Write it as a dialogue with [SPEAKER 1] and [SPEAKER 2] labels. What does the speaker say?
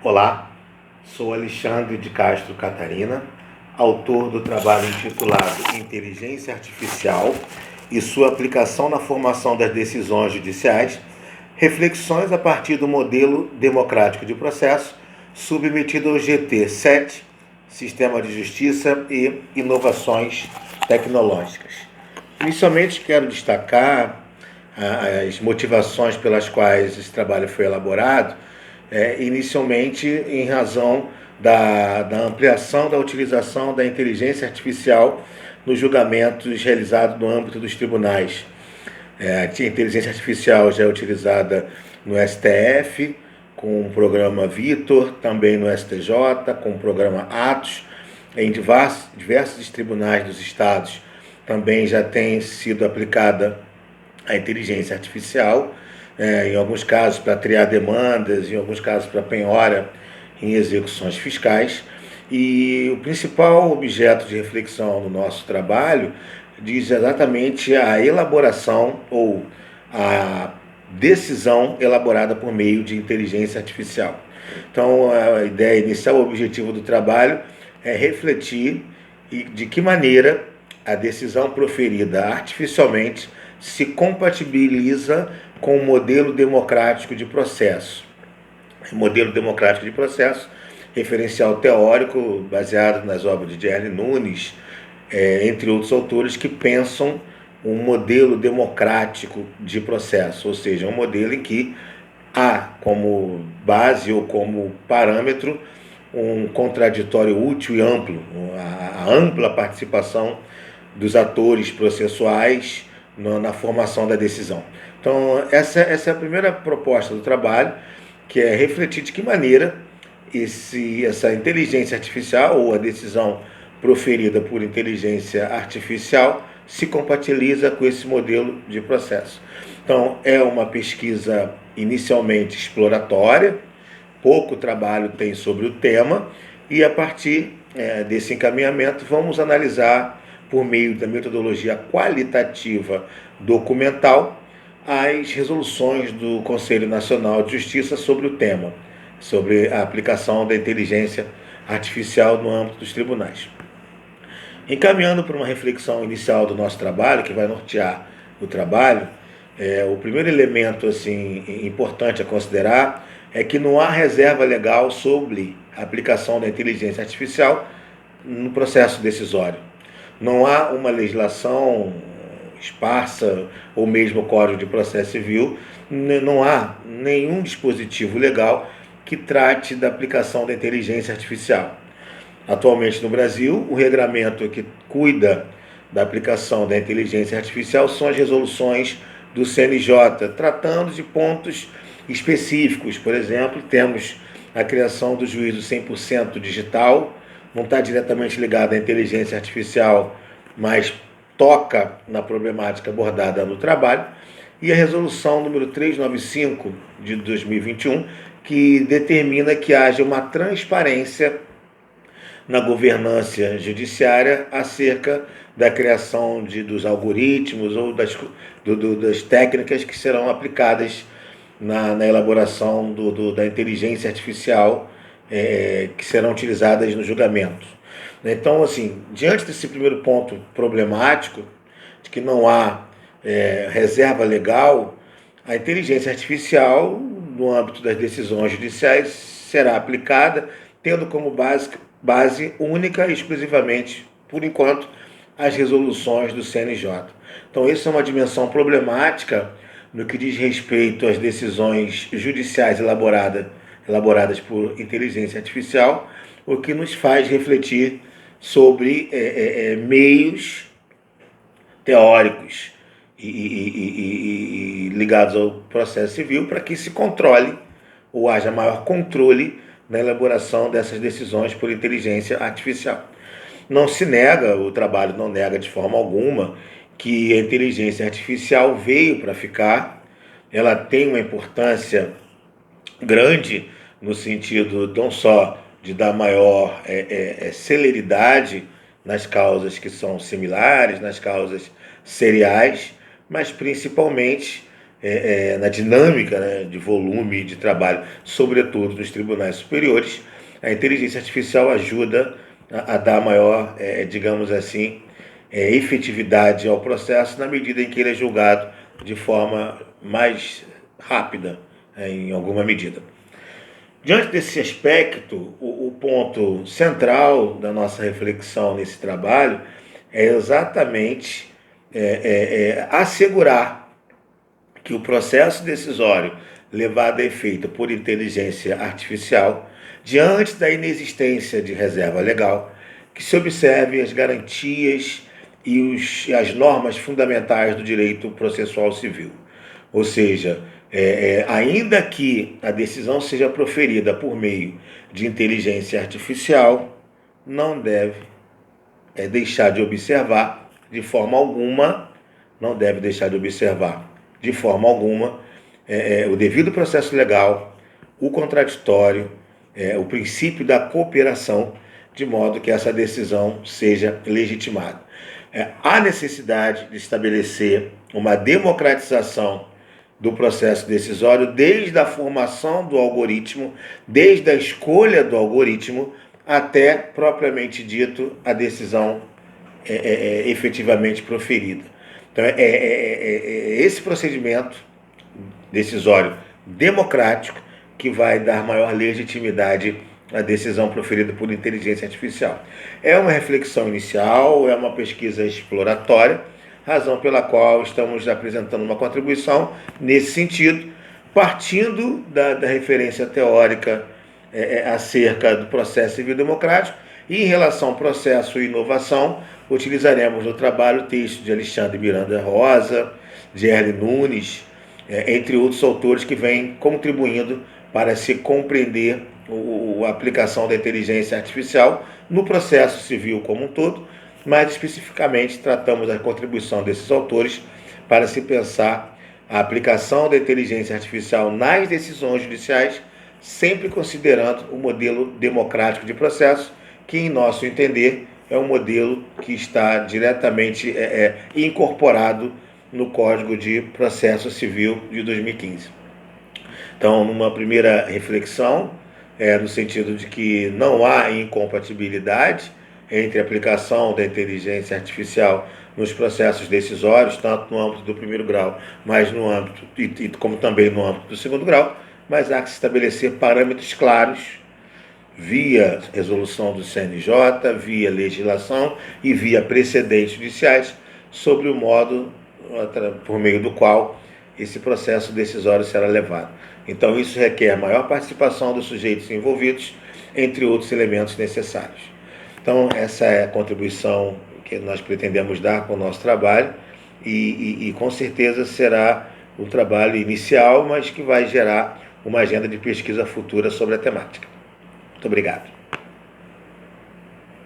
[SPEAKER 1] Olá, sou Alexandre de Castro Catarina, autor do trabalho intitulado Inteligência Artificial e sua aplicação na formação das decisões judiciais, reflexões a partir do modelo democrático de processo, submetido ao GT7, Sistema de Justiça e Inovações Tecnológicas. Inicialmente quero destacar as motivações pelas quais esse trabalho foi elaborado, inicialmente em razão da ampliação da utilização da inteligência artificial nos julgamentos realizados no âmbito dos tribunais. A inteligência artificial já é utilizada no STF, com o programa Vitor, também no STJ, com o programa Atos, em diversos tribunais dos estados também já tem sido aplicada a inteligência artificial, em alguns casos para triar demandas, em alguns casos para penhora em execuções fiscais. E o principal objeto de reflexão no nosso trabalho diz exatamente a elaboração ou a decisão elaborada por meio de inteligência artificial. Então, a ideia inicial, o objetivo do trabalho é refletir de que maneira a decisão proferida artificialmente se compatibiliza com o modelo democrático de processo. O modelo democrático de processo, referencial teórico baseado nas obras de Jerry Nunes, entre outros autores que pensam um modelo democrático de processo, ou seja, um modelo em que há como base ou como parâmetro um contraditório útil e amplo, a ampla participação dos atores processuais na formação da decisão. Então, essa é a primeira proposta do trabalho, que é refletir de que maneira essa inteligência artificial ou a decisão proferida por inteligência artificial se compatibiliza com esse modelo de processo. Então, é uma pesquisa inicialmente exploratória, pouco trabalho tem sobre o tema, e a partir desse encaminhamento vamos analisar, por meio da metodologia qualitativa documental, as resoluções do Conselho Nacional de Justiça sobre o tema, sobre a aplicação da inteligência artificial no âmbito dos tribunais. Encaminhando para uma reflexão inicial do nosso trabalho, que vai nortear o trabalho, o primeiro elemento importante a considerar é que não há reserva legal sobre a aplicação da inteligência artificial no processo decisório. Não há uma legislação esparsa ou mesmo o Código de Processo Civil, não há nenhum dispositivo legal que trate da aplicação da inteligência artificial. Atualmente no Brasil, o regramento que cuida da aplicação da inteligência artificial são as resoluções do CNJ, tratando de pontos específicos. Por exemplo, temos a criação do juízo 100% digital, não está diretamente ligado à inteligência artificial, mas toca na problemática abordada no trabalho, e a resolução número 395 de 2021, que determina que haja uma transparência na governança judiciária acerca da criação dos algoritmos ou das técnicas que serão aplicadas na elaboração da inteligência artificial, que serão utilizadas no julgamento. Então, diante desse primeiro ponto problemático, de que não há reserva legal, a inteligência artificial, no âmbito das decisões judiciais, será aplicada, tendo como base única e exclusivamente, por enquanto, as resoluções do CNJ. Então, essa é uma dimensão problemática no que diz respeito às decisões judiciais elaboradas por inteligência artificial, o que nos faz refletir sobre meios teóricos e ligados ao processo civil para que se controle ou haja maior controle na elaboração dessas decisões por inteligência artificial. Não se nega, o trabalho não nega de forma alguma, que a inteligência artificial veio para ficar. Ela tem uma importância grande no sentido não só de dar maior celeridade nas causas que são similares, nas causas seriais, mas principalmente na dinâmica, né, de volume de trabalho, sobretudo nos tribunais superiores, a inteligência artificial ajuda a dar maior, digamos assim, efetividade ao processo na medida em que ele é julgado de forma mais rápida, em alguma medida. Diante desse aspecto, o ponto central da nossa reflexão nesse trabalho é exatamente assegurar que o processo decisório levado a efeito por inteligência artificial, diante da inexistência de reserva legal, que se observe as garantias e as normas fundamentais do direito processual civil. Ou seja, ainda que a decisão seja proferida por meio de inteligência artificial, não deve deixar de observar de forma alguma, não deve deixar de observar de forma alguma o devido processo legal, o contraditório, o princípio da cooperação, de modo que essa decisão seja legitimada. Há necessidade de estabelecer uma democratização do processo decisório desde a formação do algoritmo, desde a escolha do algoritmo, até, propriamente dito, a decisão efetivamente proferida. Então, esse procedimento decisório democrático que vai dar maior legitimidade à decisão proferida por inteligência artificial. É uma reflexão inicial, é uma pesquisa exploratória, razão pela qual estamos apresentando uma contribuição nesse sentido, partindo da referência teórica acerca do processo civil democrático, e em relação ao processo e inovação, utilizaremos no trabalho o texto de Alexandre Miranda Rosa, de Erle Nunes, entre outros autores que vêm contribuindo para se compreender a aplicação da inteligência artificial no processo civil como um todo, mas especificamente tratamos da contribuição desses autores para se pensar a aplicação da inteligência artificial nas decisões judiciais, sempre considerando o modelo democrático de processo, que, em nosso entender, é um modelo que está diretamente incorporado no Código de Processo Civil de 2015. Então, numa primeira reflexão, no sentido de que não há incompatibilidade entre a aplicação da inteligência artificial nos processos decisórios, tanto no âmbito do primeiro grau, mas no âmbito, como também no âmbito do segundo grau, mas há que se estabelecer parâmetros claros, via resolução do CNJ, via legislação e via precedentes judiciais, sobre o modo por meio do qual esse processo decisório será levado. Então, isso requer maior participação dos sujeitos envolvidos, entre outros elementos necessários. Então, essa é a contribuição que nós pretendemos dar com o nosso trabalho e com certeza será um trabalho inicial, mas que vai gerar uma agenda de pesquisa futura sobre a temática. Muito obrigado.